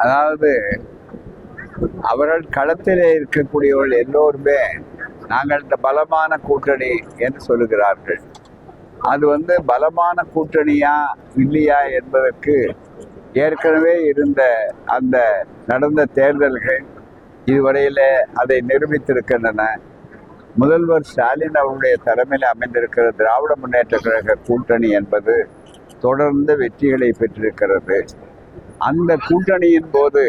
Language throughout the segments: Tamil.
அதாவது அவர்கள் களத்திலே இருக்கக்கூடியவர்கள் எல்லோருமே நாங்கள் இந்த பலமான கூட்டணி என்று சொல்லுகிறார்கள். அது பலமான கூட்டணியா இல்லையா என்பதற்கு ஏற்கனவே இருந்த அந்த நடந்த தேர்தல்கள் இதுவரையில அதை நிரூபித்திருக்கின்றன. முதல்வர் ஸ்டாலின் அவருடைய தலைமையில் அமைந்திருக்கிற திராவிட முன்னேற்ற கழக கூட்டணி என்பது தொடர்ந்து வெற்றிகளை பெற்றிருக்கிறது. அந்த கூட்டணியின் போது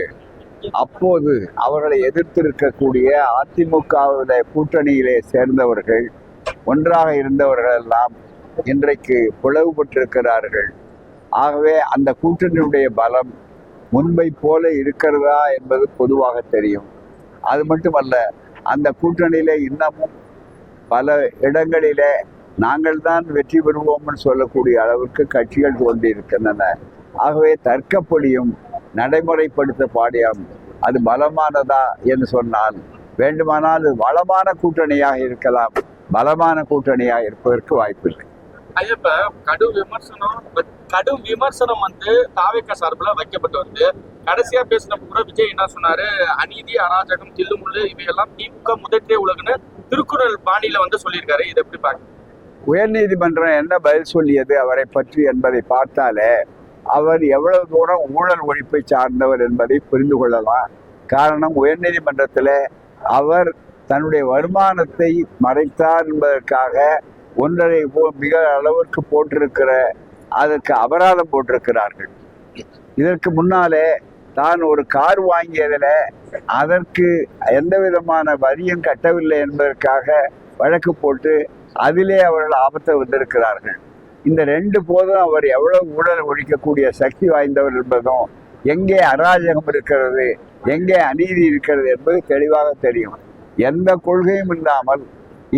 அப்போது அவர்களை எதிர்த்திருக்கக்கூடிய அதிமுகவுடைய கூட்டணியிலே சேர்ந்தவர்கள், ஒன்றாக இருந்தவர்கள் எல்லாம் இன்றைக்கு பிளவுபட்டிருக்கிறார்கள். ஆகவே அந்த கூட்டணியுடைய பலம் முன்பை போல இருக்கிறதா என்பது பொதுவாக தெரியும். அது மட்டுமல்ல, அந்த கூட்டணியில இன்னமும் பல இடங்களிலே நாங்கள் தான் வெற்றி பெறுவோம்னு சொல்லக்கூடிய அளவுக்கு கட்சிகள் தோன்றியிருக்கின்றன. ஆகவே தர்க்கப்படியும் நடைமுறைப்படுத்த பாடியும் அது பலமானதா என்று சொன்னால் வேண்டுமானால் அது வளமான கூட்டணியாக இருக்கலாம், பலமான கூட்டணியாக இருப்பதற்கு வாய்ப்பில்லை. இப்ப கடும் விமர்சனம் தாவேகா சார்பில் வைக்கப்பட்டு வந்து கடைசியா பேசினப்ப கூட விஜய் என்ன சொன்னாரு, அநீதி, அராஜகம், தில்லுமுள்ளு இவையெல்லாம் திமுக முதற்றே உலகுன்னு திருக்குறள் பாணியில சொல்லியிருக்காரு. இதை எப்படி பார்க்க? உயர்நீதிமன்றம் என்ன பதில் சொல்லியது அவரை பற்றி என்பதை பார்த்தாலே அவர் எவ்வளவு தூரம் ஊழல் ஒழிப்பை சார்ந்தவர் என்பதை புரிந்து கொள்ளலாம். காரணம், உயர்நீதிமன்றத்தில் அவர் தன்னுடைய வருமானத்தை மறைத்தார் என்பதற்காக 1.5 மிக அளவிற்கு போட்டிருக்கிற அதற்கு அபராதம் போட்டிருக்கிறார்கள். இதற்கு முன்னாலே தான் ஒரு கார் வாங்கியதில் அதற்கு எந்த விதமான வரியும் கட்டவில்லை என்பதற்காக வழக்கு போட்டு அதிலே அவர்கள் ஆபத்தை வந்திருக்கிறார்கள். இந்த 2 போதும் அவர் எவ்வளவு ஊழல் ஒழிக்கக்கூடிய சக்தி வாய்ந்தவர் என்பதும், எங்கே அராஜகம் இருக்கிறது, எங்கே அநீதி இருக்கிறது என்பது தெளிவாக தெரியும். எந்த கொள்கையும் இல்லாமல்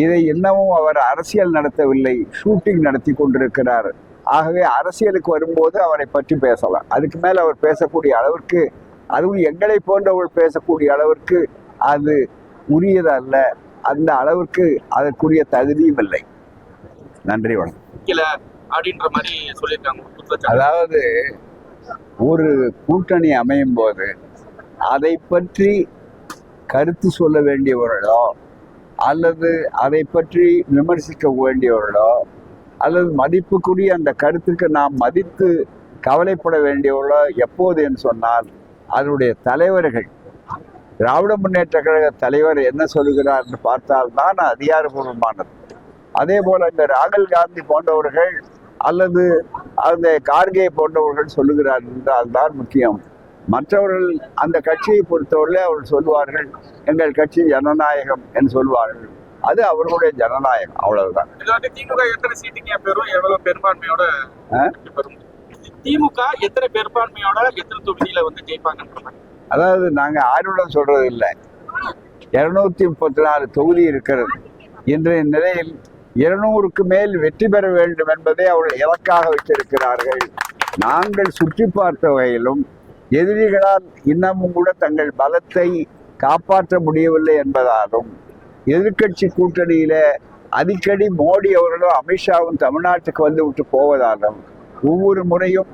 இதை இன்னமும் அவர் அரசியல் நடத்தவில்லை, ஷூட்டிங் நடத்தி கொண்டிருக்கிறார். ஆகவே அரசியலுக்கு வரும்போது அவரை பற்றி பேசலாம். அதுக்கு மேல் அவர் பேசக்கூடிய அளவிற்கு, அதுவும் எங்களை போன்றவர்கள் பேசக்கூடிய அளவிற்கு அது உரியதல்ல. அந்த அளவிற்கு அதற்குரிய தகுதியும் இல்லை. நன்றி, வணக்கம். அதாவது ஒரு கூட்டணி அமையும் போது அதை பற்றி கருத்து சொல்ல வேண்டியவர்களோ அல்லது அதை பற்றி விமர்சிக்க வேண்டியவர்களோ அல்லது மதிப்புக்குரிய அந்த கருத்துக்கு நாம் மதித்து கவலைப்பட வேண்டியவர்களோ எப்போது என்று சொன்னால் அதனுடைய தலைவர்கள், திராவிட முன்னேற்ற கழக தலைவர் என்ன சொல்கிறார் என்று பார்த்தால்தான் அதிகாரபூர்வமானது. அதே போல இந்த ராகுல் காந்தி போன்றவர்கள் அல்லது அந்த கார்கே போன்றவர்கள் சொல்லுகிறார் என்றால் தான் முக்கியம். மற்றவர்கள் அந்த கட்சியை பொறுத்தவரை அவர்கள் சொல்வார்கள், எங்கள் கட்சி ஜனநாயகம் என்று சொல்வார்கள். அது அவர்களுடைய ஜனநாயகம், அவ்வளவுதான். திமுக எத்தனை சீட்டுக்கு பெறும், எவ்வளவு பெரும்பான்மையோட திமுக எத்தனை பெரும்பான்மையோட எத்தனை தொகுதியில ஜெயிப்பாங்க? அதாவது நாங்க ஆர்வம் சொல்றது இல்லை. 234 தொகுதி இருக்கிறது. இன்றைய நிலையில் 200க்கு மேல் வெற்றி பெற வேண்டும் என்பதை அவர்கள் இலக்காக வைத்திருக்கிறார்கள். நாங்கள் சுற்றி பார்த்த வகையிலும் எதிரிகளால் இன்னமும் கூட தங்கள் பலத்தை காப்பாற்ற முடியவில்லை என்பதாலும், எதிர்கட்சி கூட்டணியில அடிக்கடி மோடி அவர்களும் அமித்ஷாவும் தமிழ்நாட்டுக்கு வந்து விட்டு போவதாலும் ஒவ்வொரு முறையும்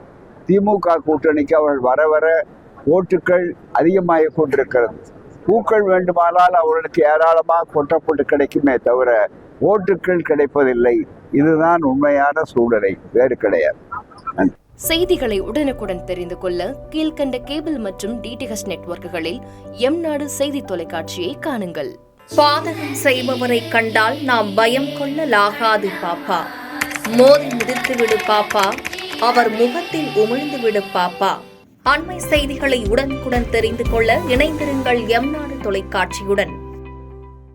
திமுக கூட்டணிக்கு அவர்கள் வர வர ஓட்டுக்கள் அதிகமாக கொண்டிருக்கிறது. பூக்கள் வேண்டுமானால் அவர்களுக்கு ஏராளமாக கொட்டப்பட்டு கிடைக்குமே தவிர ஓட்டுக்கள் கிடைப்பதில்லை. இதுதான் உண்மையான சூழலை, வேறு கிடையாது. செய்திகளை உடனுக்குடன் தெரிந்து கொள்ள கீழ்கண்ட கேபிள் மற்றும் டிடிஹெச் நெட்வொர்க்குகளில் எம்நாடு செய்தி தொலைக்காட்சியை காணுங்கள். பாதகம் செய்பவரை கண்டால் நாம் பயம் கொள்ளலாகாது பாப்பா. மோதி மிதித்து விடு பாப்பா, அவர் முகத்தில் உமிழ்ந்து விடு பாப்பா. அண்மை செய்திகளை உடனுக்குடன் தெரிந்து கொள்ள இணைந்திருங்கள் எம்நாடு தொலைக்காட்சியுடன்.